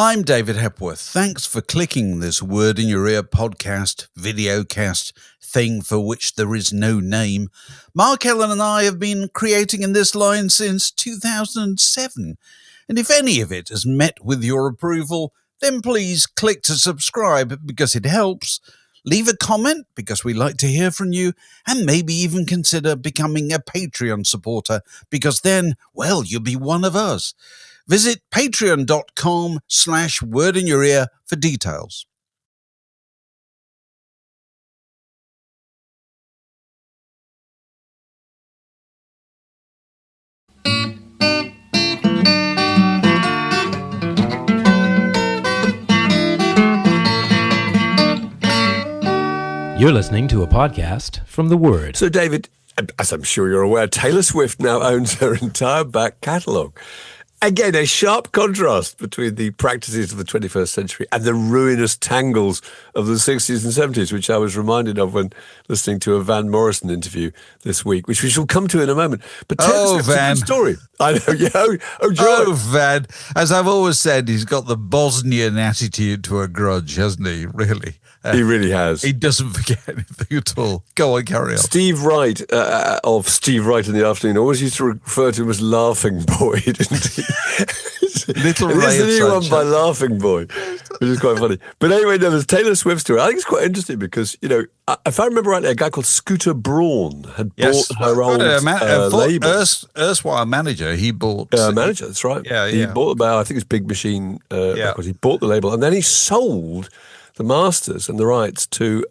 I'm David Hepworth. Thanks for clicking this Word in Your Ear podcast, videocast, thing for which there is no name. Mark Ellen and I have been creating in this line since 2007. And if any of it has met with your approval, then please click to subscribe because it helps. Leave a comment because we like to hear from you, and maybe even consider becoming a Patreon supporter because then, well, you'll be one of us. Visit patreon.com/wordinyourear for details. You're listening to a podcast from The Word. So, David, as I'm sure you're aware, Taylor Swift now owns her entire back catalogue. Again, a sharp contrast between the practices of the 21st century and the ruinous tangles of the 60s and 70s, which I was reminded of when listening to a Van Morrison interview this week, which we shall come to in a moment. But Taylor Swift's a good story. I know, yeah. Oh, Van. As I've always said, he's got the Bosnian attitude to a grudge, hasn't he? Really. He really has. He doesn't forget anything at all. Go on, carry on. Steve Wright of Steve Wright in the Afternoon always used to refer to him as Laughing Boy, didn't he? Little Ray Ray of the new one Sunshine. by Laughing Boy, which is quite funny. But anyway, no, there's Taylor Swift story. I think it's quite interesting because, you know, if I remember rightly, a guy called Scooter Braun had bought her old label. Erstwhile manager, he bought... Manager, that's right. Yeah. He bought about, I think it was Big Machine Records. He bought the label and then he sold the masters and the rights to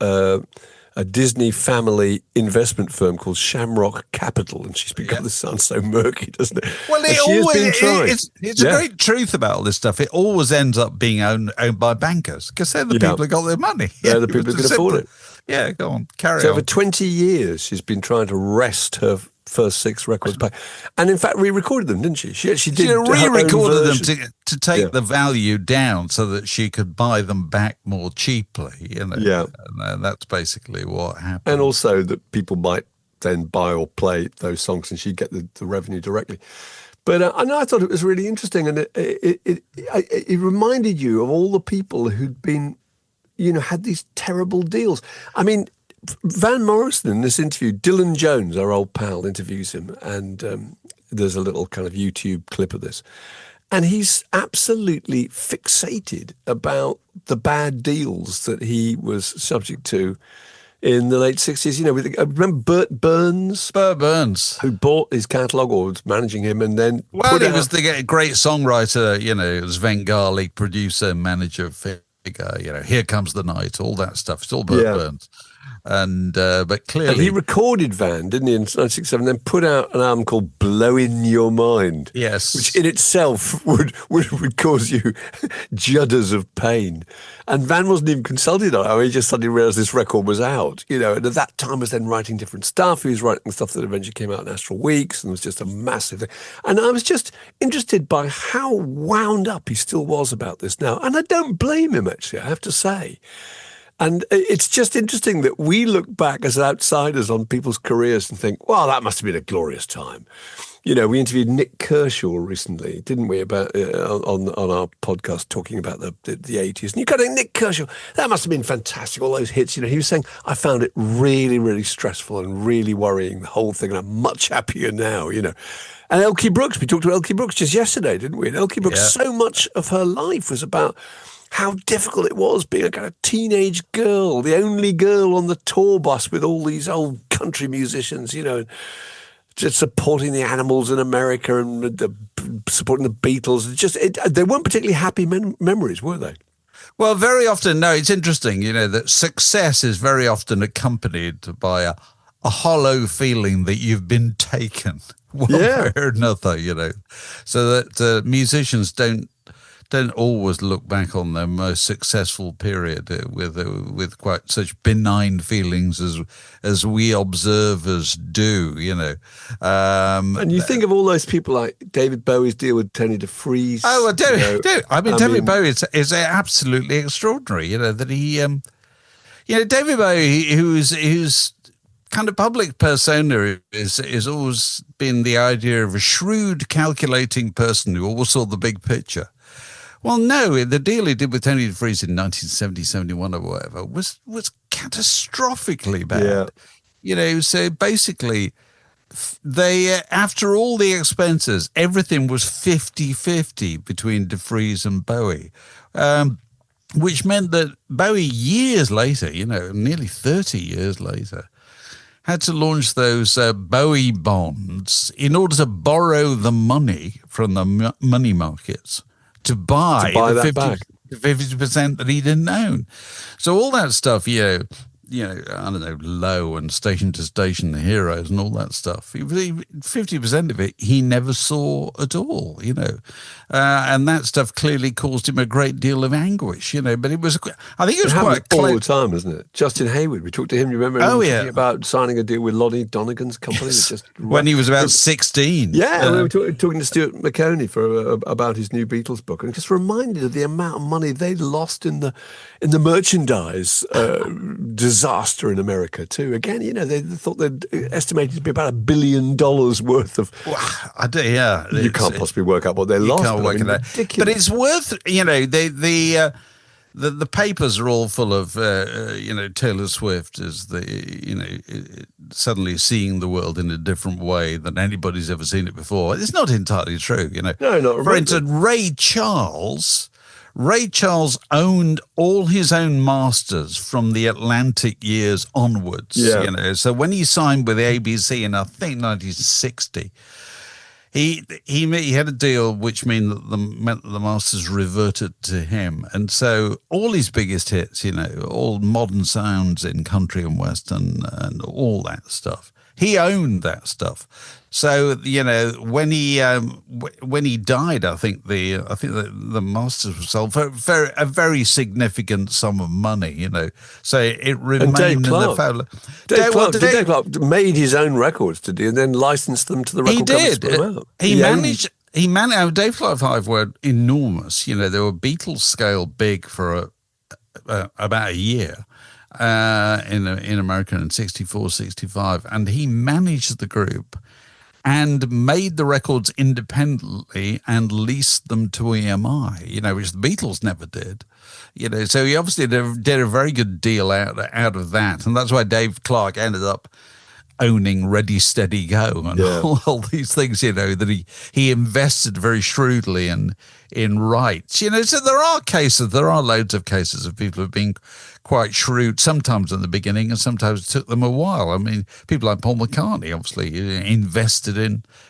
a Disney family investment firm called Shamrock Capital, and she's become, this sounds so murky, doesn't it? Well, it's a great truth about all this stuff. It always ends up being owned by bankers because they're the people who got their money. They're the people who can afford it. Yeah, go on, carry on. So for 20 years, she's been trying to wrest her first 6 records back. And in fact, re-recorded them, didn't she? She actually did. She re-recorded them to take the value down so that she could buy them back more cheaply. You know? Yeah. And that's basically what happened. And also that people might then buy or play those songs and she'd get the revenue directly. But I thought it was really interesting. And it reminded you of all the people who'd been, you know, had these terrible deals. I mean, Van Morrison in this interview, Dylan Jones, our old pal, interviews him, and there's a little kind of YouTube clip of this. And he's absolutely fixated about the bad deals that he was subject to in the late 60s. You know, remember Burt Burns? Burt Burns. Who bought his catalogue or was managing him and then... Well, he was the great songwriter, you know, Svengali, producer, manager, figure, you know, Here Comes the Night, all that stuff. It's all Burt Burns. And but clearly, and he recorded Van, didn't he, in 1967, then put out an album called "Blowin' Your Mind." Yes, which in itself would cause you judders of pain. And Van wasn't even consulted on it. I mean, he just suddenly realised this record was out, you know. And at that time, was then writing different stuff. He was writing stuff that eventually came out in Astral Weeks, and was just a massive thing. And I was just interested by how wound up he still was about this now. And I don't blame him, actually, I have to say. And it's just interesting that we look back as outsiders on people's careers and think, well, that must have been a glorious time. You know, we interviewed Nick Kershaw recently, didn't we, about on our podcast talking about the 80s. And you got Nick Kershaw, that must have been fantastic, all those hits. You know, he was saying, I found it really, really stressful and really worrying, the whole thing, and I'm much happier now, you know. And Elkie Brooks, we talked to Elkie Brooks just yesterday, didn't we? And Elkie Brooks, so much of her life was about how difficult it was being a kind of teenage girl, the only girl on the tour bus with all these old country musicians, you know, just supporting the Animals in America and supporting the Beatles. They weren't particularly happy memories, were they? Well, very often, no, it's interesting, you know, that success is very often accompanied by a hollow feeling that you've been taken one way or another, you know, so that musicians don't always look back on their most successful period with quite such benign feelings as we observers do, you know. And you think of all those people like David Bowie's deal with Tony DeFries. Oh, well, David Bowie is absolutely extraordinary, you know, that he, you know, David Bowie, who's kind of public persona is always been the idea of a shrewd, calculating person who always saw the big picture. Well, no, the deal he did with Tony DeFries in 1970, 71 or whatever was catastrophically bad. Yeah. So basically, they after all the expenses, everything was 50-50 between DeFries and Bowie, which meant that Bowie years later, nearly 30 years later, had to launch those Bowie bonds in order to borrow the money from the money markets to buy the 50% that he didn't own. So all that stuff, I don't know, Low and Station to Station, the Heroes and all that stuff. 50% of it he never saw at all, and that stuff clearly caused him a great deal of anguish, but it was, I think it was quite all the time, isn't it? Justin Hayward, we talked to him, you remember talking about signing a deal with Lonnie Donegan's company? Yes. When he was about 16. Yeah, we were talking to Stuart McConey about his new Beatles book, and just reminded of the amount of money they lost in the merchandise disaster in America too. Again, they thought they'd estimated to be about $1 billion worth of. Well, I do, yeah. You can't possibly work out what they lost. Can't work it out. But it's worth, the papers are all full of, Taylor Swift as suddenly seeing the world in a different way than anybody's ever seen it before. It's not entirely true, No, not remotely. For instance, Ray Charles owned all his own masters from the Atlantic years onwards. Yeah. So when he signed with the ABC in, I think, 1960, he had a deal which meant that the masters reverted to him. And so all his biggest hits, all modern sounds in country and western and all that stuff, he owned that stuff. So when he died, I think the masters were sold for a very significant sum of money. So it remained in the family. Dave Clark made his own records, did he, and then licensed them to the record companies to put them out. He managed. Dave Clark 5 were enormous. They were Beatles scale big for about a year. In America in 64, 65, and he managed the group and made the records independently and leased them to EMI, which the Beatles never did. So he obviously did a very good deal out of that, and that's why Dave Clark ended up owning Ready, Steady, Go and all these things, that he invested very shrewdly in rights. So there are loads of cases of people who've been quite shrewd, sometimes in the beginning and sometimes it took them a while. I mean, people like Paul McCartney obviously invested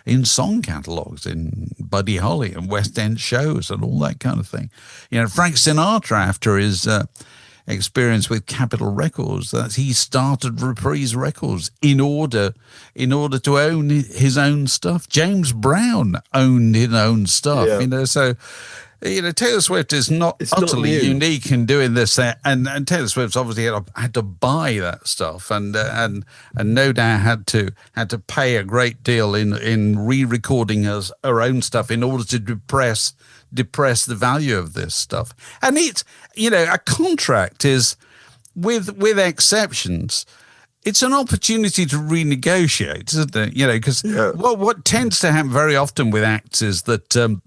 in song catalogues, in Buddy Holly and West End shows and all that kind of thing. Frank Sinatra, after his experience with Capitol Records, that he started Reprise Records in order to own his own stuff. James Brown owned his own stuff, so Taylor Swift is not utterly unique in doing this, and Taylor Swift's obviously had to buy that stuff, and no doubt had to pay a great deal in re-recording her own stuff in order to depress the value of this stuff. And it's a contract is, with exceptions, it's an opportunity to renegotiate, isn't it? Because what tends to happen very often with acts is that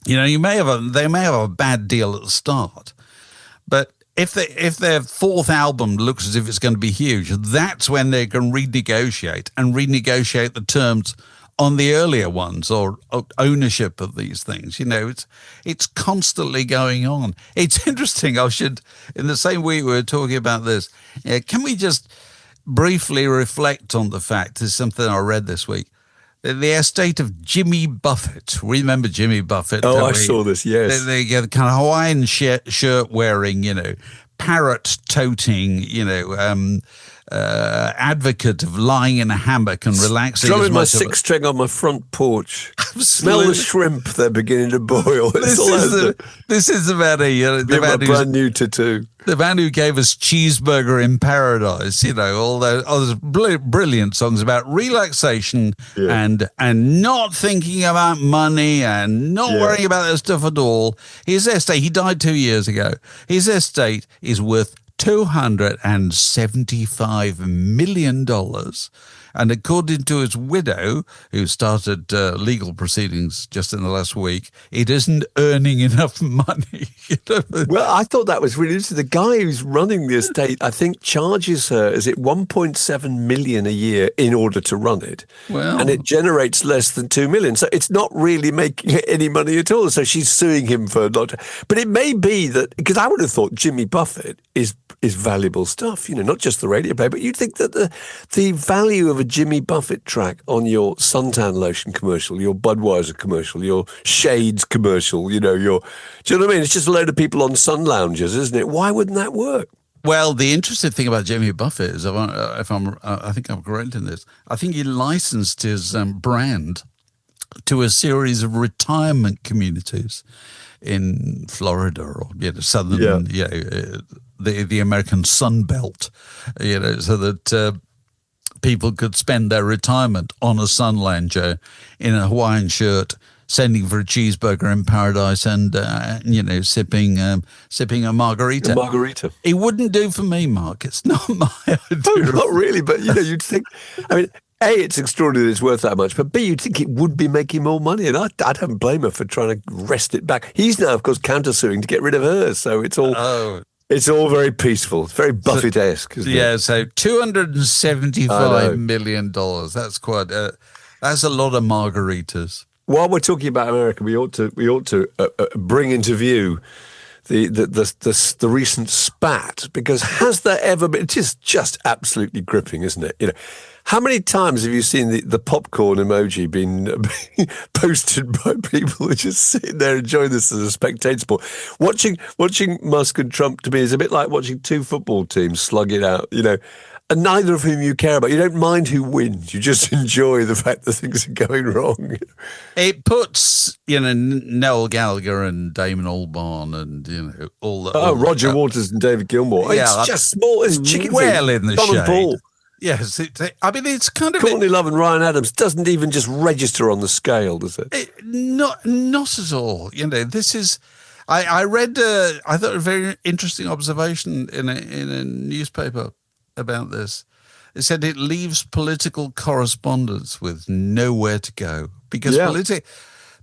they may have a bad deal at the start, but if their fourth album looks as if it's going to be huge, that's when they can renegotiate the terms on the earlier ones, or ownership of these things. It's constantly going on. It's interesting. In the same week we were talking about this, can we just briefly reflect on the fact, there's something I read this week, the estate of Jimmy Buffett. Remember Jimmy Buffett? Oh, I saw this, yes. The kind of Hawaiian shirt wearing, parrot toting, advocate of lying in a hammock and relaxing. Drumming my six string on my front porch. Smell the shrimp; they're beginning to boil. This is about a brand new tattoo. The man who gave us Cheeseburger in Paradise. All those brilliant songs about relaxation and not thinking about money and not worrying about that stuff at all. His estate. He died 2 years ago. His estate is worth $275 million. And according to his widow, who started legal proceedings just in the last week, it isn't earning enough money. Well, I thought that was really interesting. The guy who's running the estate, I think, charges her, is it 1.7 million a year in order to run it? Well, and it generates less than 2 million. So it's not really making any money at all. So she's suing him for not. But it may be that, because I would have thought Jimmy Buffett is valuable stuff, not just the radio play, but you'd think that the value of a Jimmy Buffett track on your suntan lotion commercial, your Budweiser commercial, your Shades commercial, do you know what I mean? It's just a load of people on sun loungers, isn't it? Why wouldn't that work? Well, the interesting thing about Jimmy Buffett is, I think I'm correct in this, I think he licensed his brand to a series of retirement communities in Florida or southern, the American Sun Belt, so that people could spend their retirement on a sun lounger in a Hawaiian shirt, sending for a cheeseburger in paradise and, sipping a margarita. A margarita. It wouldn't do for me, Mark. It's not my idea. No, not really, but, you'd think, I mean, A, it's extraordinary that it's worth that much, but B, you'd think it would be making more money, and I don't blame her for trying to wrest it back. He's now, of course, countersuing to get rid of her, so it's all... Oh. It's all very peaceful. It's very Buffett-esque, isn't it? Yeah, so $275 million. That's quite... that's a lot of margaritas. While we're talking about America, we ought to bring into view the recent spat, because has there ever been? It is just absolutely gripping, isn't it? How many times have you seen the popcorn emoji being posted by people who are just sitting there enjoying this as a spectator sport? Watching Musk and Trump, to me, is a bit like watching two football teams slug it out, and neither of whom you care about. You don't mind who wins. You just enjoy the fact that things are going wrong. It puts, Noel Gallagher and Damon Albarn and, all that. Roger Waters and David Gilmour. Yeah, it's just small. It's chicken well feet. In the Don shade. And Paul. Yes, it's kind of... Courtney Love and Ryan Adams doesn't even just register on the scale, does it? Not at all. This is... I read, I thought a very interesting observation in a newspaper about this. It said it leaves political correspondents with nowhere to go, because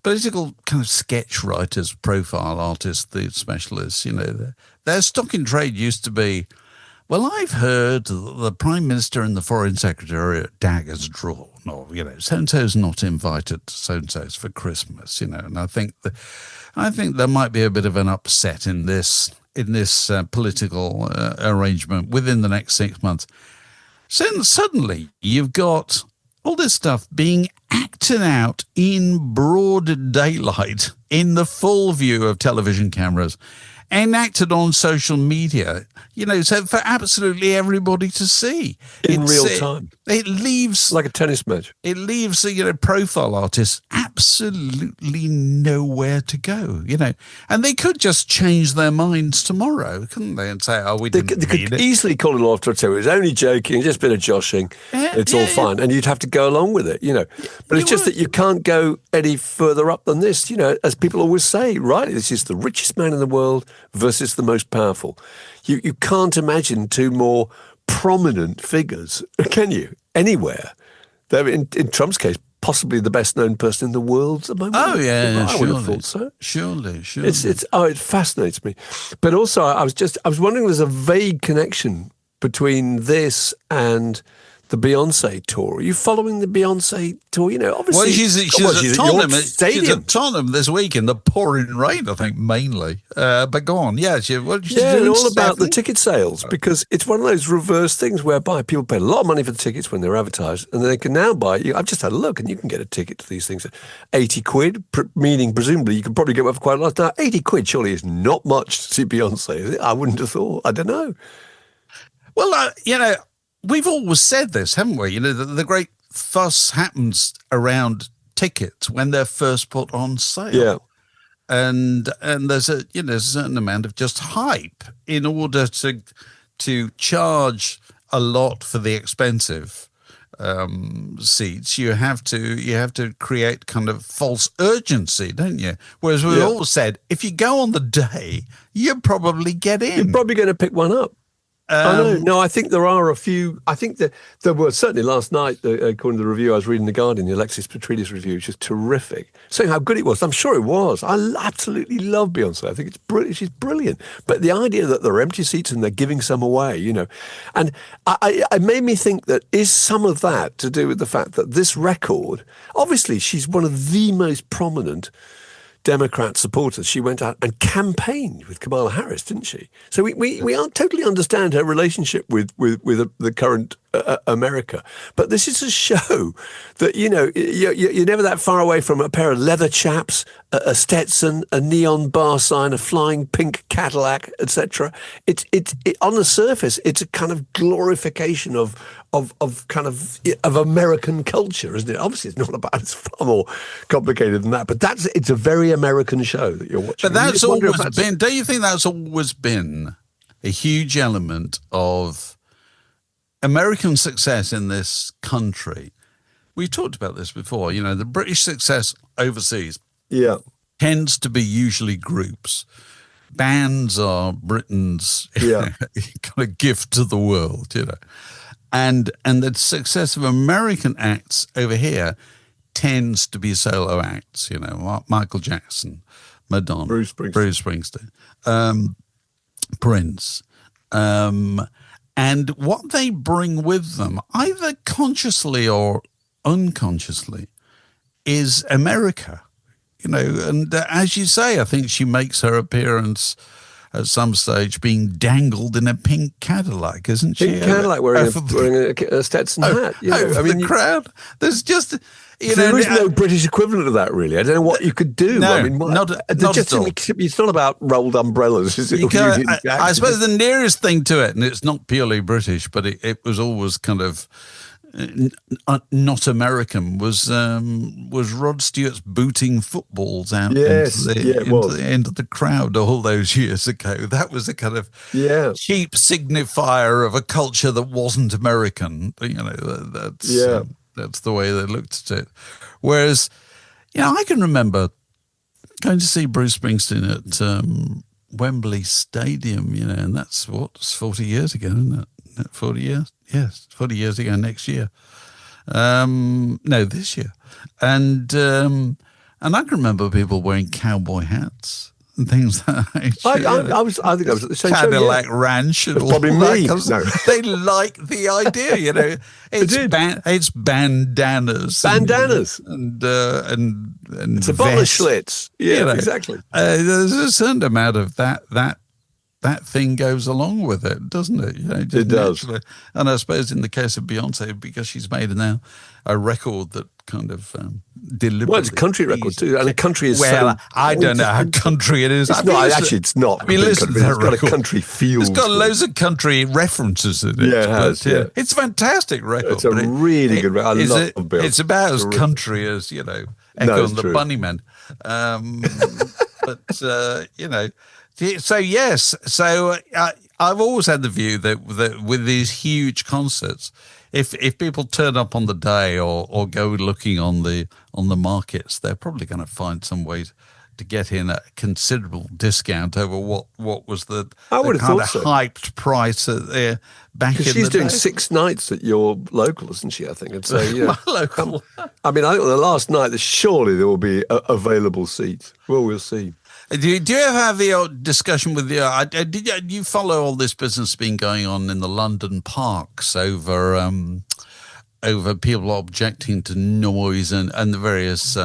political kind of sketch writers, profile artists, the specialists, their stock in trade used to be, well, I've heard the Prime Minister and the Foreign Secretary at daggers drawn, or, so-and-so's not invited to so-and-so's for Christmas, and I think there might be a bit of an upset in this political arrangement within the next 6 months. So suddenly you've got all this stuff being acted out in broad daylight in the full view of television cameras, enacted on social media, so for absolutely everybody to see. In real time. It leaves... like a tennis match. It leaves, profile artists absolutely nowhere to go, And they could just change their minds tomorrow, couldn't they? And say, we didn't They could easily call it off to say, it was only joking, just a bit of joshing, it's all fine. And you'd have to go along with it, But it's just that you can't go any further up than this, as people always say, right? This is the richest man in the world versus the most powerful. You can't imagine two more prominent figures, can you? Anywhere. In Trump's case, possibly the best known person in the world at the moment. Oh yeah, I would have thought so. Surely. It fascinates me. But also, I was wondering, there's a vague connection between this and the Beyonce tour. Are you following the Beyonce tour? Obviously. Well, she's at Tottenham. She's at Tottenham this week in the pouring rain, I think, mainly. But go on. Yeah, and all about the ticket sales, because it's one of those reverse things whereby people pay a lot of money for the tickets when they're advertised, and they can now buy. I've just had a look, and you can get a ticket to these things at 80 quid, meaning presumably you can probably get one for quite a lot. Now, 80 quid surely is not much to see Beyonce, is it? I wouldn't have thought. I don't know. Well, we've always said this, haven't we? The great fuss happens around tickets when they're first put on sale. Yeah. And there's a certain amount of just hype in order to charge a lot for the expensive seats. You have to create kind of false urgency, don't you? Whereas we've always said, if you go on the day, you probably get in. You're probably going to pick one up. I know. No, I think there are a few. I think that there were certainly last night, according to the review I was reading in The Guardian, the Alexis Petridis review, which is terrific, saying how good it was. I'm sure it was. I absolutely love Beyonce. I think it's brilliant. She's brilliant. But the idea that there are empty seats and they're giving some away, and it made me think that is some of that to do with the fact that this record, obviously she's one of the most prominent Democrat supporters. She went out and campaigned with Kamala Harris, didn't she? So we totally understand her relationship with the current America. But this is a show that, you're never that far away from a pair of leather chaps, a Stetson, a neon bar sign, a flying pink Cadillac, etc. It on the surface, it's a kind of glorification of American culture, isn't it? Obviously, it's not about. It's far more complicated than that. But it's a very American show that you're watching. But that's always been. Don't you think that's always been a huge element of American success in this country? We've talked about this before. The British success overseas, tends to be usually groups. Bands are Britain's kind of gift to the world, And the success of American acts over here tends to be solo acts, Michael Jackson, Madonna, Bruce Springsteen, Prince. And what they bring with them, either consciously or unconsciously, is America. And as you say, I think she makes her appearance at some stage being dangled in a pink Cadillac, isn't she? Pink Cadillac wearing a Stetson hat. The crowd. There's just... there is no British equivalent of that, really. I don't know what you could do. No, not at all. It's not about rolled umbrellas, is it? I suppose the nearest thing to it, and it's not purely British, but it was always kind of not American, was Rod Stewart's booting footballs out into the crowd all those years ago. That was a kind of cheap signifier of a culture that wasn't American. That's the way they looked at it. Whereas, I can remember going to see Bruce Springsteen at Wembley Stadium, and that's 40 years ago, isn't it? 40 years? Yes, 40 years ago next year. No, this year. And I can remember people wearing cowboy hats and things like that. I think I was at the same Cadillac show, Ranch. And probably all me. That. They like the idea, It's bandanas. Bandanas. And it's a bottle of Schlitz. Yeah, exactly. There's a certain amount of that thing goes along with it, doesn't it? It does. Naturally. And I suppose in the case of Beyonce, because she's made now a record that kind of deliberately... Well, it's a country record too, and a country is I don't know how country it is. It's not. I mean, listen to that record. It's got a country feel. It's got loads of country references in it. Yeah, it has, It's a fantastic record. It's a really good record. I love Beyonce. It's about as country as, Echo and the Bunnymen. So yes, I've always had the view that with these huge concerts, if people turn up on the day or go looking on the markets, they're probably going to find some way to get in a considerable discount over what was the kind of hyped price back in the day. Because she's doing 6 nights at your local, isn't she? I think. And so my local. I think the last night, surely there will be available seats. Well, we'll see. Do you ever have the discussion with did you follow all this business been going on in the London parks over people objecting to noise and the various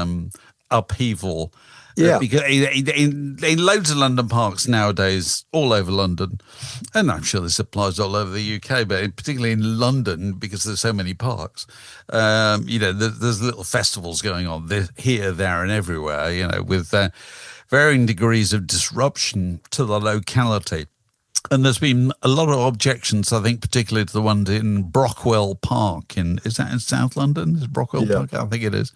upheaval? Yeah. Because in loads of London parks nowadays, all over London, and I'm sure this applies all over the UK, but particularly in London, because there's so many parks, there's little festivals going on here, there, and everywhere, with varying degrees of disruption to the locality. And there's been a lot of objections, I think, particularly to the one in Brockwell Park. Is that in South London? Is Brockwell Park? I think it is.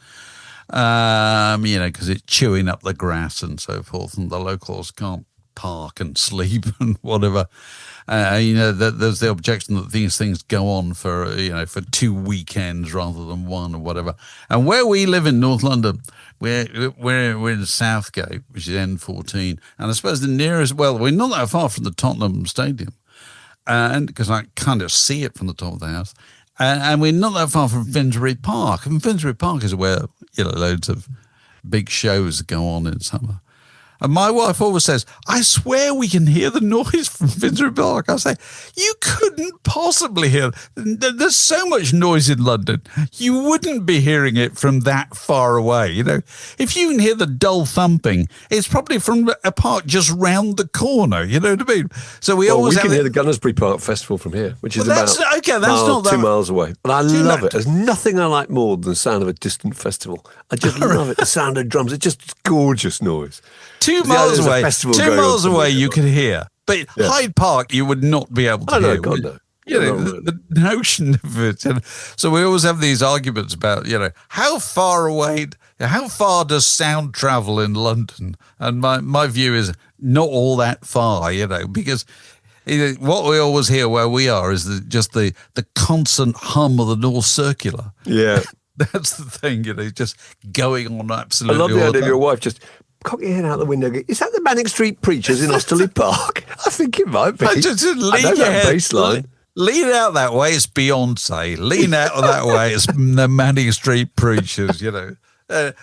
Because it's chewing up the grass and so forth, and the locals can't park and sleep and whatever. There's the objection that these things go on for 2 weekends rather than one or whatever. And where we live in North London, we're in Southgate, which is N14, and I suppose the nearest, we're not that far from the Tottenham Stadium. and because I kind of see it from the top of the house. And we're not that far from Finsbury Park. And Finsbury Park is where, loads of big shows go on in summer. And my wife always says, I swear we can hear the noise from Finsbury Park. I say, you couldn't possibly hear. There's so much noise in London. You wouldn't be hearing it from that far away. If you can hear the dull thumping, it's probably from a park just round the corner. You know what I mean? So we can hear the Gunnersbury Park Festival from here, which is that's not 2 miles away. But I love it. There's nothing I like more than the sound of a distant festival. I just love it. The sound of drums. It's just gorgeous noise. 2 miles away, you could hear. But Hyde Park, you would not be able to hear. God, no. The notion of it. And so we always have these arguments about, how far does sound travel in London? And my view is not all that far, because what we always hear where we are is just the constant hum of the North Circular. Yeah. That's the thing, just going on absolutely. I love the idea of your wife just cock your head out the window. Is that the Manic Street Preachers in Osterley Park? I think it might be. Just lean your head. Baseline. Lean out that way, it's Beyonce. Lean out that way, it's the Manic Street Preachers,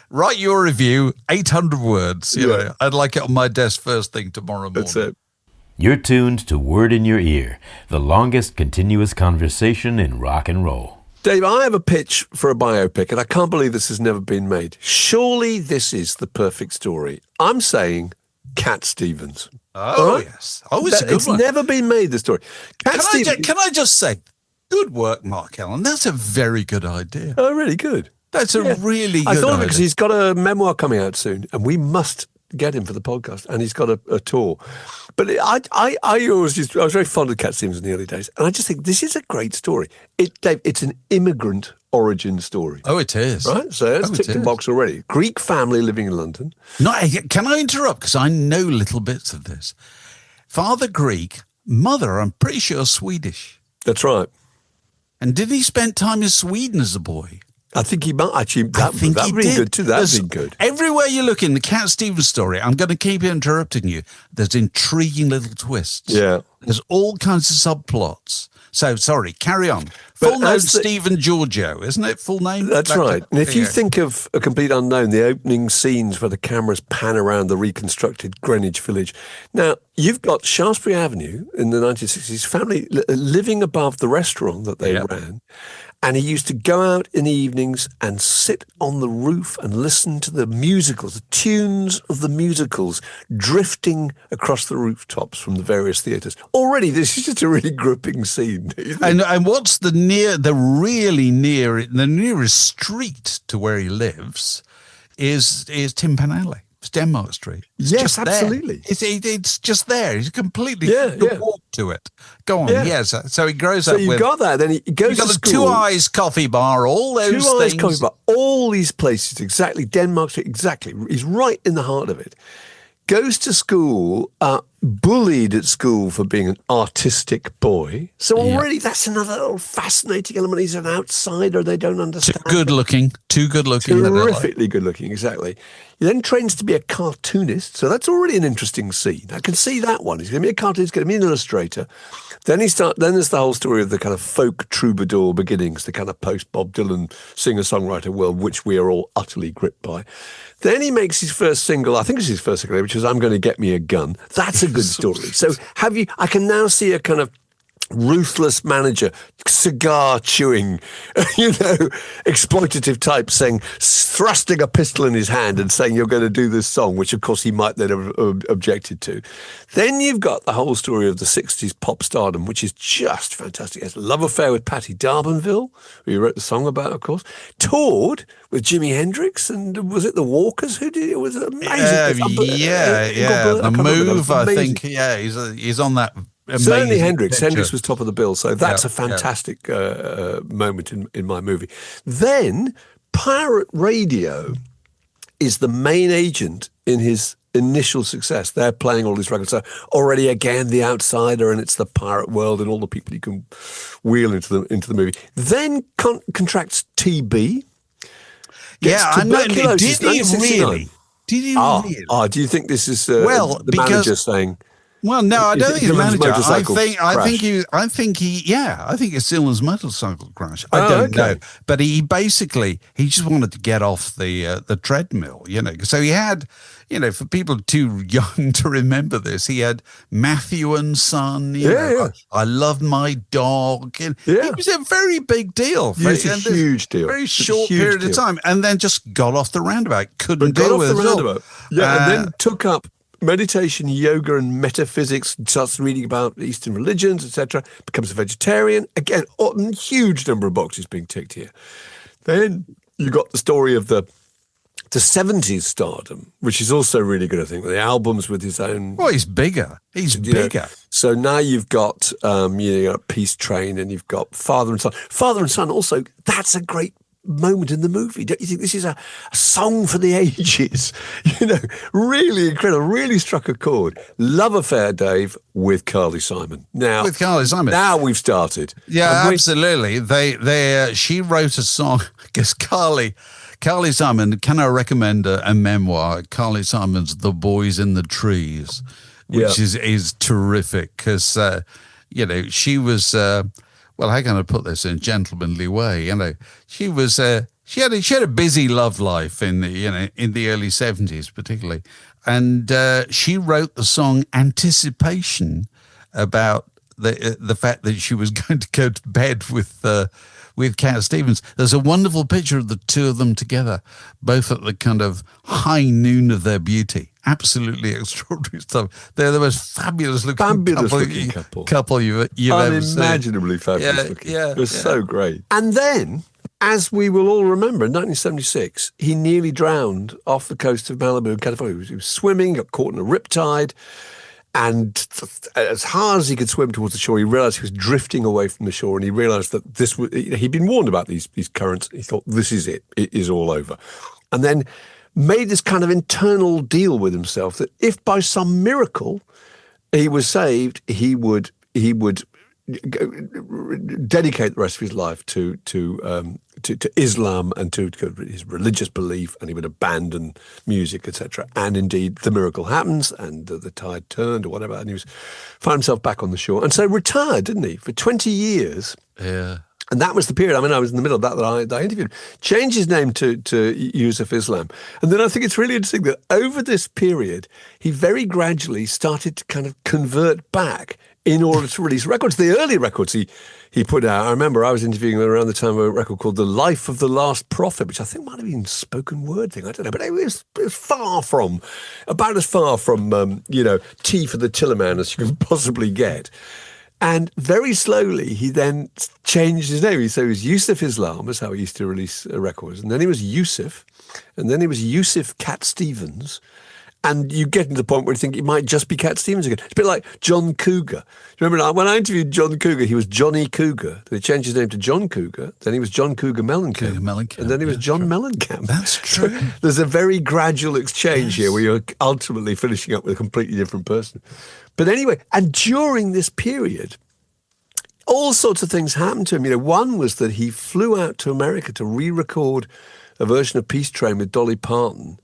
write your review, 800 words. I'd like it on my desk first thing tomorrow morning. That's it. You're tuned to Word in Your Ear, the longest continuous conversation in rock and roll. Dave, I have a pitch for a biopic, and I can't believe this has never been made. Surely this is the perfect story. I'm saying Cat Stevens. Oh, right? Yes. Oh, it's a good one. It's never been made, the story. Can I just say, good work, Mark Allen. That's a very good idea. Oh, really good. That's a really good idea. I thought of it because he's got a memoir coming out soon, and we must get him for the podcast, and he's got a tour. But I was very fond of Cat Stevens in the early days, and I just think this is a great story. Dave, it's an immigrant origin story. Oh, it is. Right? So it's ticked the box already. Greek family living in London. No, can I interrupt? Because I know little bits of this. Father Greek, mother, I'm pretty sure Swedish. That's right. And did he spend time in Sweden as a boy? I think he might actually. That would be good too. That'd be good. Everywhere you look in the Cat Stevens story, I'm going to keep interrupting you. There's intriguing little twists. Yeah. There's all kinds of subplots. So, sorry, carry on. Full name Stephen Giorgio, isn't it? Full name? That's right. And if you think of A Complete Unknown, the opening scenes where the cameras pan around the reconstructed Greenwich Village. Now, you've got Shaftesbury Avenue in the 1960s, family living above the restaurant that they ran. And he used to go out in the evenings and sit on the roof and listen to the musicals, the tunes of the musicals drifting across the rooftops from the various theatres. Already, this is just a really gripping scene. And what's the nearest street to where he lives is Tin Pan Alley. It's Denmark Street. It's yes, absolutely. It's just there. He's completely walk to it. Go on. Yeah. Yes. So he grows up with... So you got that. Then he goes to school. Two Eyes Coffee Bar, all those things. Two Eyes Coffee Bar, all these places, exactly. Denmark Street, exactly. He's right in the heart of it. Goes to school, bullied at school for being an artistic boy. So already that's another little fascinating element. He's an outsider. They don't understand. Too good looking. Terrifically good looking, exactly. He then trains to be a cartoonist. So that's already an interesting scene. I can see that one. He's going to be a cartoonist, going to be an illustrator. Then there's the whole story of the kind of folk troubadour beginnings, the kind of post-Bob Dylan singer-songwriter world, which we are all utterly gripped by. Then he makes his first single, I think it's his first single, which is I'm Going to Get Me a Gun. That's a good story. So I can now see a kind of ruthless manager, cigar chewing, exploitative type thrusting a pistol in his hand and saying, you're going to do this song, which of course he might then have objected to. Then you've got the whole story of the 60s pop stardom, which is just fantastic. It's a love affair with Patti D'Arbanville, who he wrote the song about, of course. Toured with Jimi Hendrix, and was it the Walkers who did it? It was amazing. The Move, I think. Yeah, he's on that. Certainly Hendrix. Hendrix was top of the bill, so that's a fantastic moment in my movie. Then Pirate Radio is the main agent in his initial success. They're playing all these records. So already again the outsider, and it's the pirate world and all the people you can wheel into the movie. Then contracts TB. I know. Did he really? Do you think this is the manager saying? Well, no, I don't think he's a Dylan's manager. motorcycle I think it's Dylan's motorcycle crash. I don't know, but he just wanted to get off the treadmill, So he had, for people too young to remember this, he had Matthew and Son. I love my dog. It was a very big deal. It's a huge deal. Very short period of time, and then just got off the roundabout. Couldn't deal with it. Yeah, and then took up meditation, yoga, and metaphysics, starts reading about Eastern religions, etc., becomes a vegetarian. Again, a huge number of boxes being ticked here. Then you got the story of the 70s stardom, which is also really good, I think, with the albums with his own... Well, he's bigger. He's bigger. So now you've got, Peace Train, and you've got Father and Son. Father and Son also, that's a great moment in the movie. Don't you think this is a song for the ages? Really incredible, really struck a chord. Love affair, Dave, with Kylie Simon. Now we've started. Yeah, absolutely. She wrote a song, I guess Kylie Simon, can I recommend a memoir? Kylie Simon's The Boys in the Trees, which is terrific because, she was... well, how can I put this in a gentlemanly way? She was she had a busy love life in the early 70s, particularly, and she wrote the song "Anticipation" about the fact that she was going to go to bed with Cat Stevens. There's a wonderful picture of the two of them together, both at the kind of high noon of their beauty. Absolutely extraordinary stuff. They're the most fabulous looking couple you've ever seen. Unimaginably fabulous looking. It was so great. And then, as we will all remember, in 1976, he nearly drowned off the coast of Malibu in California. He was swimming, got caught in a riptide, and as hard as he could swim towards the shore, he realized he was drifting away from the shore, and he realized that he'd been warned about these currents. He thought, this is it. It is all over. And then made this kind of internal deal with himself that if by some miracle he was saved, he would dedicate the rest of his life to Islam and to his religious belief, and he would abandon music, etc. And indeed, the miracle happens, and the tide turned or whatever, and he found himself back on the shore, and so retired, didn't he, for 20 years? Yeah. And that was the period. I was in the middle of that I interviewed. Changed his name to Yusuf Islam. And then I think it's really interesting that over this period, he very gradually started to kind of convert back in order to release records. The early records he put out, I remember I was interviewing him around the time of a record called The Life of the Last Prophet, which I think might have been a spoken word thing. I don't know. But it was about as far from, Tea for the Tillerman as you can possibly get. And very slowly, he then changed his name. So he was Yusuf Islam, is how he used to release records. And then he was Yusuf. And then he was Yusuf Cat Stevens. And you get to the point where you think it might just be Cat Stevens again. It's a bit like John Cougar. Do you remember when I interviewed John Cougar, he was Johnny Cougar. They changed his name to John Cougar. Then he was John Cougar Mellencamp. And then he was John Mellencamp. That's true. There's a very gradual exchange here where you're ultimately finishing up with a completely different person. But anyway, and during this period, all sorts of things happened to him. One was that he flew out to America to re-record a version of Peace Train with Dolly Parton,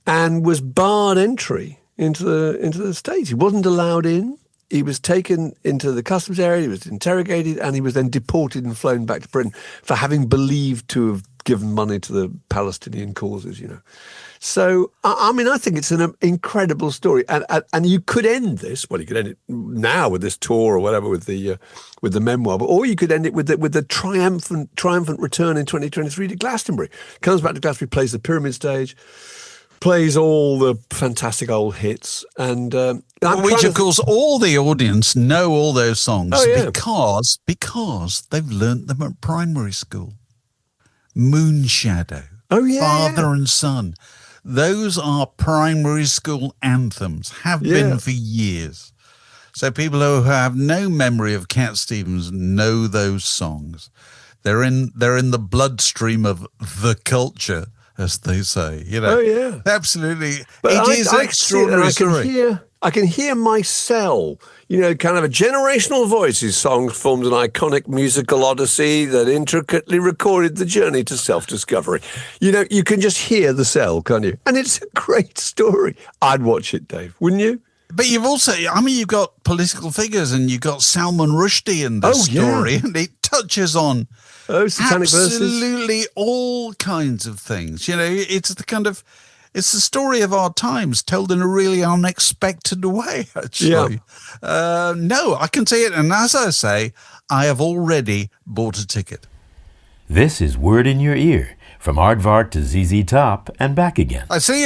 and was barred entry into the States. He wasn't allowed in. He was taken into the customs area, he was interrogated, and he was then deported and flown back to Britain for having believed to have given money to the Palestinian causes, So, I think it's an incredible story. And you could end this, well, you could end it now with this tour or whatever, with the memoir, or you could end it with the triumphant return in 2023 to Glastonbury. Comes back to Glastonbury, plays the Pyramid Stage, plays all the fantastic old hits, and which of course all the audience know all those songs because they've learnt them at primary school. Moonshadow, Father and Son, those are primary school anthems, have been for years. So people who have no memory of Cat Stevens know those songs. They're in the bloodstream of the culture, as they say, Absolutely. But it is an extraordinary story. I can hear my cell, kind of a generational voice. His songs formed an iconic musical odyssey that intricately recorded the journey to self-discovery. You can just hear the cell, can't you? And it's a great story. I'd watch it, Dave, wouldn't you? But you've also, you've got political figures, and you've got Salman Rushdie in this story, and it touches on satanic verses. Absolutely all kinds of things. It's the story of our times told in a really unexpected way, actually. Yeah. No, I can see it. And as I say, I have already bought a ticket. This is Word in Your Ear, from Aardvark to ZZ Top and back again. I see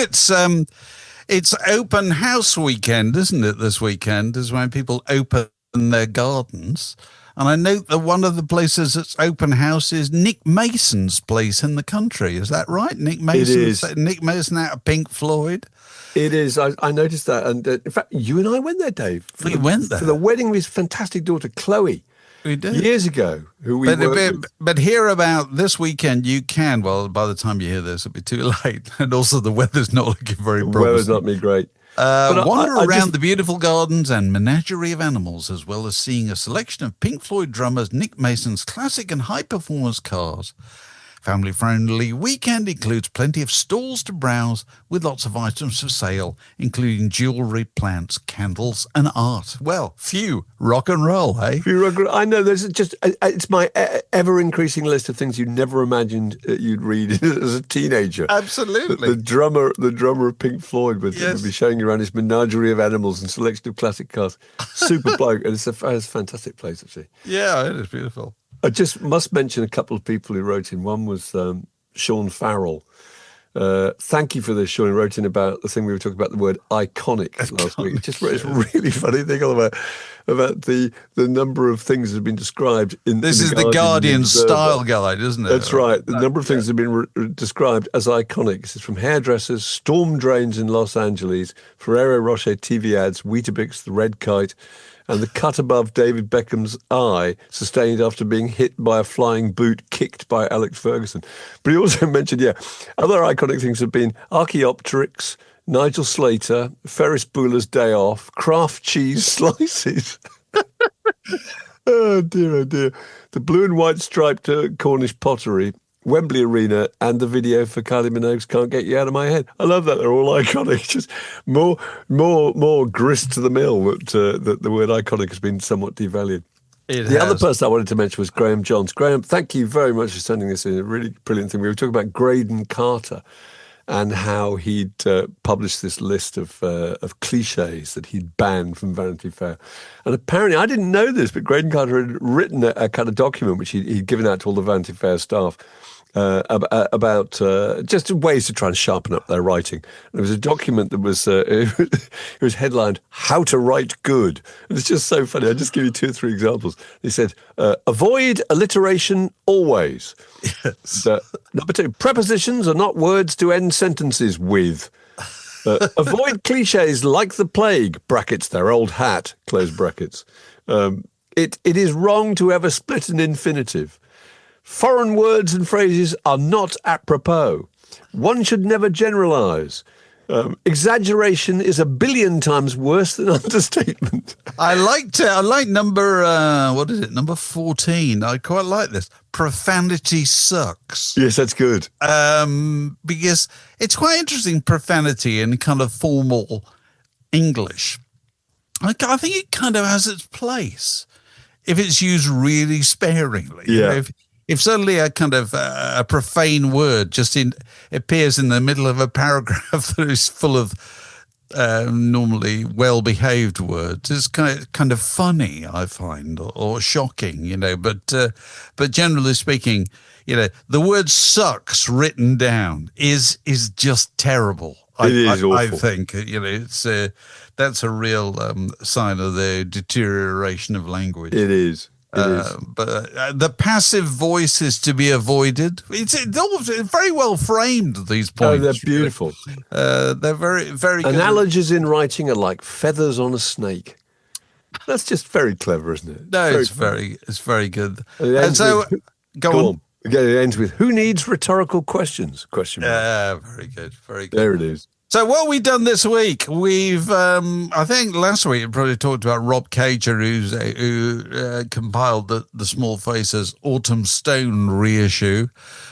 it's open house weekend, isn't it? This weekend is when people open their gardens. And I note that one of the places that's open house is Nick Mason's place in the country. Is that right? Nick Mason. It is. Nick Mason out of Pink Floyd. It is. I noticed that. And in fact, you and I went there, Dave. We went there. For the wedding of his fantastic daughter, Chloe. We did. Years ago. But hear about this weekend, you can. Well, by the time you hear this, it'll be too late. And also the weather's not looking very promising. The weather's not me great. Wander around the beautiful gardens and menagerie of animals, as well as seeing a selection of Pink Floyd drummers Nick Mason's classic and high-performance cars. Family-friendly weekend includes plenty of stalls to browse with lots of items for sale, including jewellery, plants, candles and art. Well, phew, rock and roll, eh? I know, it's my ever-increasing list of things you never imagined you'd read as a teenager. Absolutely. The drummer of Pink Floyd would be showing you around his menagerie of animals and selection of classic cars. Super bloke, and it's a fantastic place, actually. Yeah, it is beautiful. I just must mention a couple of people who wrote in. One was Sean Farrell. Thank you for this, Sean. He wrote in about the thing we were talking about, the word iconic last week. It's a really funny thing all about the number of things that have been described in This is the Guardian style guide, isn't it? That's right. The number of things that have been described as iconic. This is from hairdressers, storm drains in Los Angeles, Ferrero Rocher TV ads, Weetabix, the red kite, and the cut above David Beckham's eye, sustained after being hit by a flying boot kicked by Alex Ferguson. But he also mentioned, other iconic things have been Archaeopteryx, Nigel Slater, Ferris Bueller's Day Off, Kraft Cheese slices. Oh dear. The blue and white striped Cornish pottery, Wembley Arena, and the video for Kylie Minogue's Can't Get You Out of My Head. I love that. They're all iconic. Just more grist to the mill that the word iconic has been somewhat devalued. The other person I wanted to mention was Graham Johns. Graham, thank you very much for sending this in. A really brilliant thing. We were talking about Graydon Carter and how he'd published this list of cliches that he'd banned from Vanity Fair. And apparently, I didn't know this, but Graydon Carter had written a kind of document which he'd given out to all the Vanity Fair staff about just ways to try and sharpen up their writing. And there was a document that was it was headlined "How to Write Good," and it's just so funny. I'll just give you 2 or 3 examples. He said, "Avoid alliteration always." Yes. Number 2, prepositions are not words to end sentences with. Avoid cliches like the plague, brackets, their old hat, close brackets. It is wrong to ever split an infinitive. Foreign words and phrases are not apropos. One should never generalize. Exaggeration is 1 billion times worse than understatement. I like number 14. I quite like this. Profanity sucks. Yes, that's good. Because it's quite interesting, profanity in kind of formal English. I think it kind of has its place if it's used really sparingly. Yeah. If suddenly a kind of a profane word just appears in the middle of a paragraph that is full of normally well-behaved words, it's kind of funny, I find, or shocking, But generally speaking, the word "sucks" written down is just terrible. It is awful. I think it's that's a real sign of the deterioration of language. It is. But the passive voice is to be avoided. It's all very well framed, these points. Oh, they're beautiful. They're very, very good. Analogies in writing are like feathers on a snake. That's just very clever, isn't it? No, it's very good. And so, go on. Again, it ends with, "Who needs rhetorical questions?" Yeah, very good, very good. There it is. So what have we done this week? We've, I think last week we probably talked about Rob Cager, who compiled the Small Faces Autumn Stone reissue,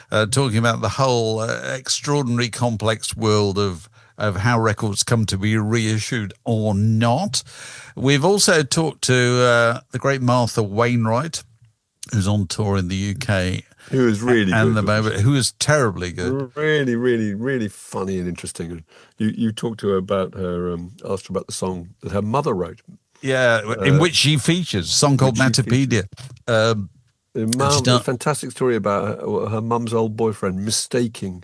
talking about the whole extraordinary complex world of of how records come to be reissued or not. We've also talked to the great Martha Wainwright, who's on tour in the UK. Who is really and good. The moment, who is terribly good. Really, really, really funny and interesting. And you talked to her about her, asked her about the song that her mother wrote. Yeah, in which she features, a song called Matapedia. A fantastic story about her mum's old boyfriend mistaking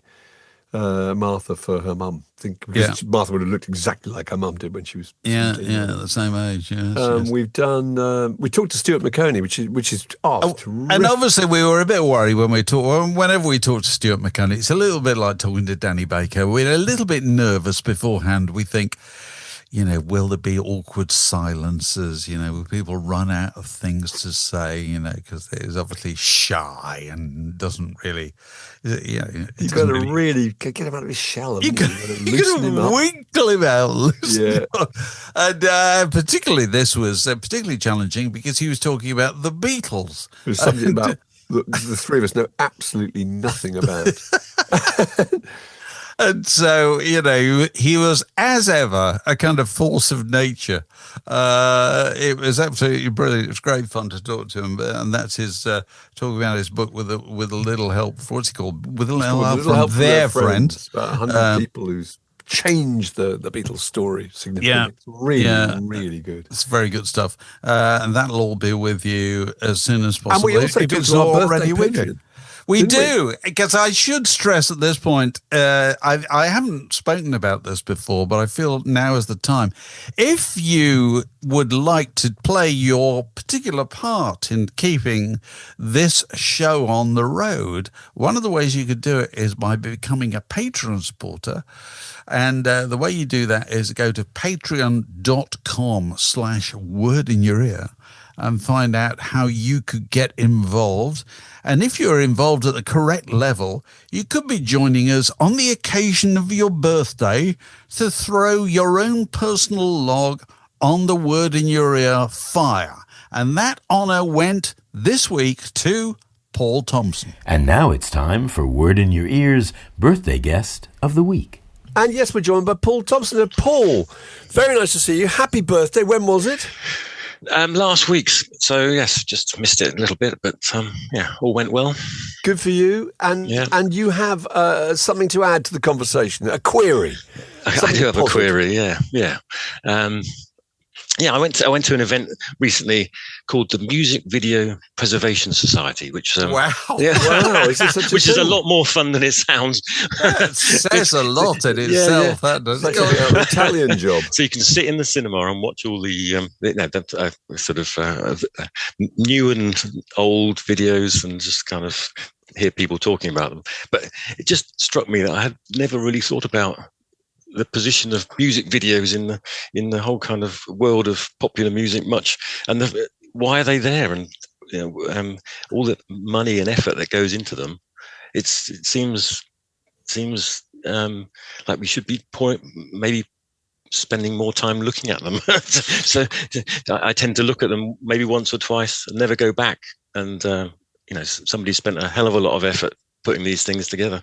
Martha for her mum. Because Martha would have looked exactly like her mum did when she was 17. The same age. Yes. We've done. We talked to Stuart McConey, which is terrific. And obviously we were a bit worried when we talk. Whenever we talk to Stuart McConey, it's a little bit like talking to Danny Baker. We're a little bit nervous beforehand. We think, will there be awkward silences? Will people run out of things to say? Because he's obviously shy and doesn't really. You've got to really get him out of his shell. You got to winkle him out. And particularly this was particularly challenging because he was talking about the Beatles. It was something about the three of us know absolutely nothing about. And so, he was, as ever, a kind of force of nature. It was absolutely brilliant. It was great fun to talk to him. And that's his talking about his book with a little help. What's it called? With a little help from their friends. About 100 people who's changed the Beatles story significantly. Yeah. It's really, really good. It's very good stuff. And that'll all be with you as soon as possible. And we also do already with you. We do, because I should stress at this point, I haven't spoken about this before, but I feel now is the time. If you would like to play your particular part in keeping this show on the road, one of the ways you could do it is by becoming a Patreon supporter. And the way you do that is go to patreon.com/wordinyour-ear and find out how you could get involved. And if you're involved at the correct level, you could be joining us on the occasion of your birthday to throw your own personal log on the Word in Your Ear fire. And that honour went this week to Paul Thompson. And now it's time for Word in Your Ear's birthday guest of the week. And yes, we're joined by Paul Thompson. And Paul, very nice to see you. Happy birthday. When was it? Last week's. So yes, just missed it a little bit, but all went well. Good for you. And you have something to add to the conversation, a query. I do have a query. Yeah. I went to an event recently called the Music Video Preservation Society, which wow, is which is a lot more fun than it sounds. That says a lot in itself. That does. It's like an Italian job. So you can sit in the cinema and watch all the sort of new and old videos and just kind of hear people talking about them. But it just struck me that I had never really thought about the position of music videos in the whole kind of world of popular music much, and why are they there, and all the money and effort that goes into them. It seems like we should be maybe spending more time looking at them. So I tend to look at them maybe once or twice and never go back. And somebody spent a hell of a lot of effort putting these things together.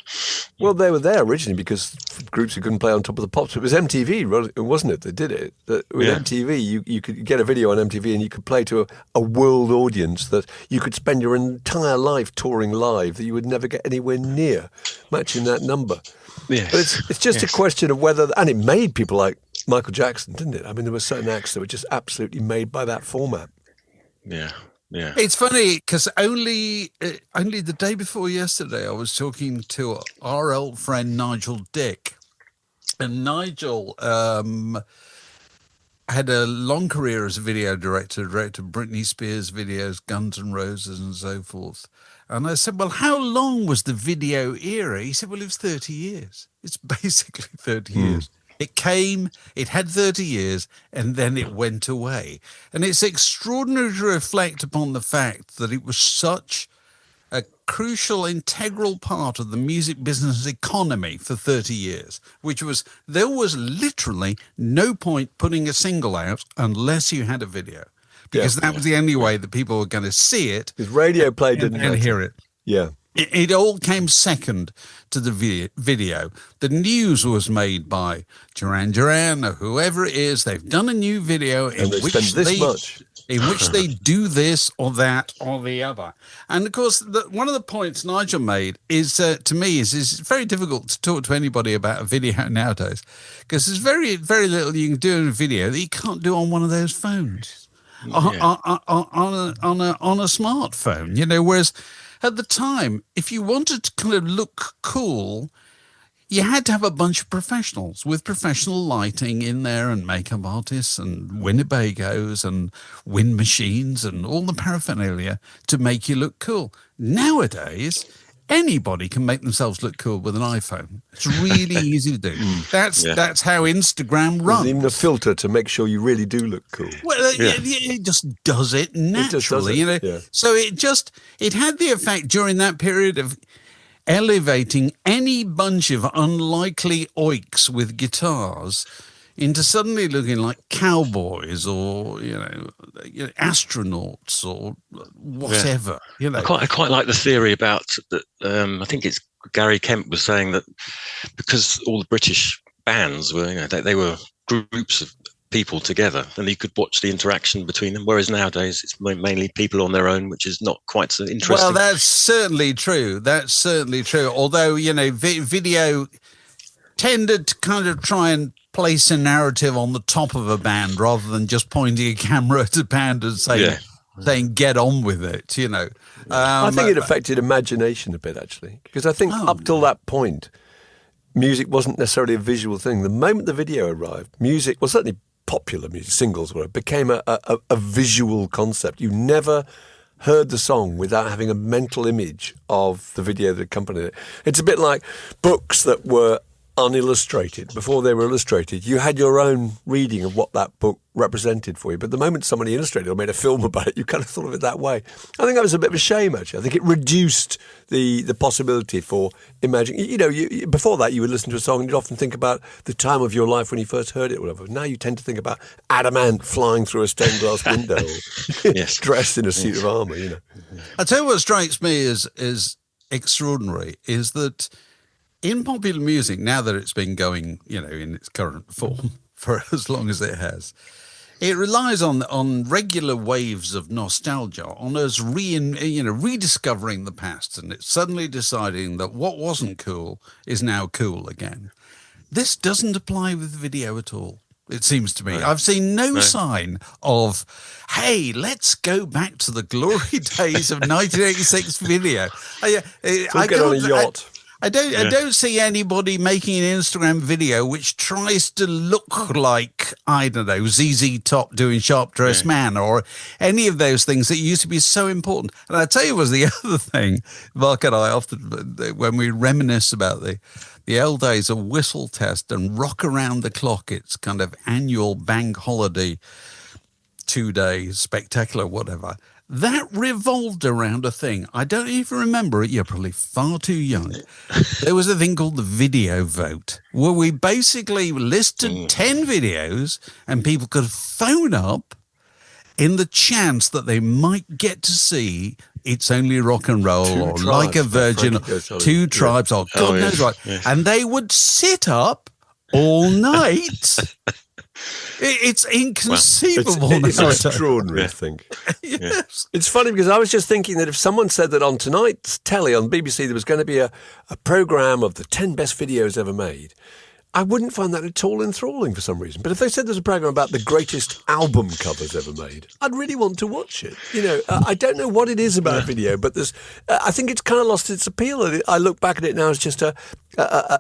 Well, they were there originally because groups who couldn't play on Top of the Pops. It was MTV, wasn't it? They did it. With MTV, you could get a video on MTV and you could play to a world audience that you could spend your entire life touring live that you would never get anywhere near matching that number. Yes. But it's just a question of whether, and it made people like Michael Jackson, didn't it? I mean, there were certain acts that were just absolutely made by that format. Yeah. Yeah. It's funny because only the day before yesterday, I was talking to our old friend Nigel Dick, and Nigel had a long career as a video directed Britney Spears videos, Guns N' Roses, and so forth. And I said, "Well, how long was the video era?" He said, "Well, it was 30 years. It's basically 30 years." It came, it had 30 years, and then it went away. And it's extraordinary to reflect upon the fact that it was such a crucial, integral part of the music business economy for 30 years, which was, there was literally no point putting a single out unless you had a video. Because that was the only way that people were going to see it. Because radio play didn't and hear it. Yeah. It all came second to the video. The news was made by Duran Duran or whoever it is. They've done a new video in which they do this or that or the other. And of course, one of the points Nigel made is, to me, is it's very difficult to talk to anybody about a video nowadays because there's very, very little you can do in a video that you can't do on one of those phones, on a smartphone. You know, whereas at the time, if you wanted to kind of look cool, you had to have a bunch of professionals with professional lighting in there and makeup artists and Winnebagos and wind machines and all the paraphernalia to make you look cool. Nowadays, anybody can make themselves look cool with an iPhone. It's really easy to do. That's how Instagram runs. There's even a filter to make sure you really do look cool. Well, it just does it naturally. You know? Yeah. So it had the effect during that period of elevating any bunch of unlikely oiks with guitars into suddenly looking like cowboys or astronauts or whatever. You know, I quite like the theory about that. I think it's Gary Kemp was saying that because all the British bands were, they were groups of people together, and you could watch the interaction between them. Whereas nowadays, it's mainly people on their own, which is not quite so interesting. Well, that's certainly true. Although video tended to kind of try and place a narrative on the top of a band rather than just pointing a camera at a band and saying "Get on with it." You know, I think it affected imagination a bit actually, because I think up till that point, music wasn't necessarily a visual thing. The moment the video arrived, music, well, certainly popular music, singles were, became a visual concept. You never heard the song without having a mental image of the video that accompanied it. It's a bit like books that were unillustrated. Before they were illustrated, you had your own reading of what that book represented for you. But the moment somebody illustrated or made a film about it, you kind of thought of it that way. I think that was a bit of a shame, actually. I think it reduced the possibility for imagining. You know, before that, you would listen to a song and you'd often think about the time of your life when you first heard it or whatever. Now you tend to think about adamant flying through a stained glass window or dressed in a suit of armour, you know. I tell you what strikes me as extraordinary is that in popular music, now that it's been going, in its current form for as long as it has, it relies on regular waves of nostalgia, on us rediscovering the past, and it's suddenly deciding that what wasn't cool is now cool again. This doesn't apply with video at all, it seems to me. I've seen no sign of, hey, let's go back to the glory days of 1986 video. I get on a yacht. I don't see anybody making an Instagram video which tries to look like, I don't know, ZZ Top doing Sharp Dressed Man or any of those things that used to be so important. And I tell you was the other thing, Mark and I often, when we reminisce about the old days of Whistle Test and Rock Around the Clock, its kind of annual bank holiday, 2-day spectacular, whatever, that revolved around a thing. I don't even remember it. You're probably far too young. There was a thing called the video vote, where we basically listed 10 videos and people could phone up in the chance that they might get to see It's Only Rock and Roll or Like a Virgin, Two Tribes, or God knows what. Yes. And they would sit up all night. It's inconceivable. Well, it's extraordinary, I think. Yes. It's funny because I was just thinking that if someone said that on tonight's telly on BBC there was going to be a programme of the 10 best videos ever made, I wouldn't find that at all enthralling for some reason. But if they said there's a programme about the greatest album covers ever made, I'd really want to watch it. I don't know what it is about video, but I think it's kind of lost its appeal. I look back at it now as just a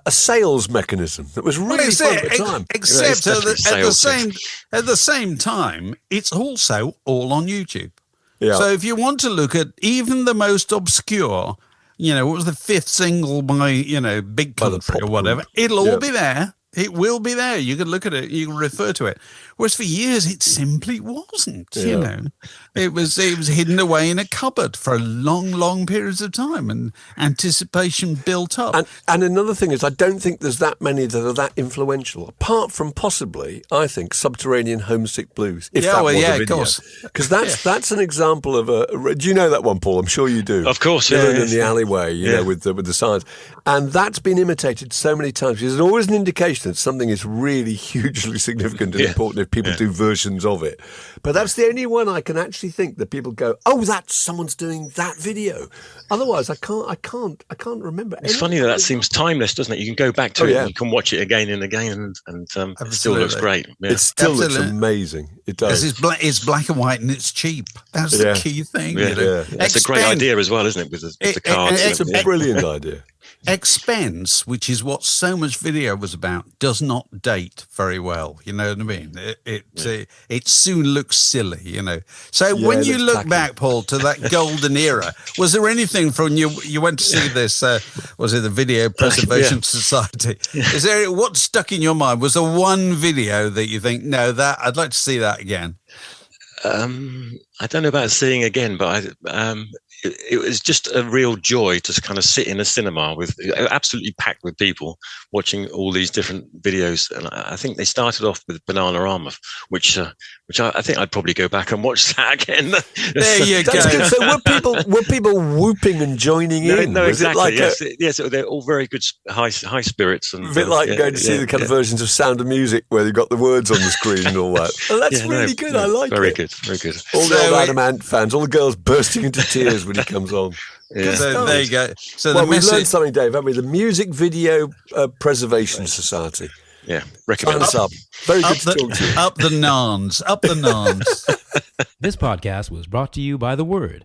sales mechanism that was really fun at the time. Except at the same time, it's also all on YouTube. Yeah. So if you want to look at even the most obscure, what was the fifth single by, Big Country or whatever, it'll all be there. It will be there. You can look at it. You can refer to it. Whereas for years, it simply wasn't. You know, it was hidden away in a cupboard for long periods of time, and anticipation built up. And another thing is, I don't think there's that many that are that influential, apart from possibly, I think, Subterranean Homesick Blues. If that was a video. Of course, because that's an example of a. Do you know that one, Paul? I'm sure you do. Of course, Dylan in the alleyway, you know, with the signs, and that's been imitated so many times. There's always an indication that something is really hugely significant and important if people do versions of it. But that's the only one I can actually think that people go, "Oh, that's someone's doing that video." Otherwise, I can't remember. It's funny that seems timeless, doesn't it? You can go back to it, and you can watch it again and again, and it still looks great. Yeah. It still looks amazing. It does. It's black and white and it's cheap. That's the key thing. Yeah. You know? It's a great idea as well, isn't it? With the cards. It's a brilliant idea. Expense, which is what so much video was about, does not date very well. You know what I mean? It soon looks silly, you know. So when you look back, Paul, to that golden era, was there anything from you went to see this, was it the Video Preservation Society? Is there, what stuck in your mind? Was there one video that you think, no, that I'd like to see that again? I don't know about seeing again, but it was just a real joy to kind of sit in a cinema with absolutely packed with people watching all these different videos. And I think they started off with Bananarama, which I think I'd probably go back and watch that again. There you go. Good. So were people whooping and joining in? No, was exactly. It yes, they're all very good, high spirits, and a bit like going to see the kind of versions of Sound of Music where you've got the words on the screen and all that. Well, that's really good. I like very it. Good, very good. All the old Adam Ant fans, all the girls bursting into tears when he comes on. Yeah. So there you go. So we've learned something, Dave, haven't we? The Music Video Preservation Society. Yeah, recommend us up. Very good to talk to you. Up the nans. Up the nans. This podcast was brought to you by The Word.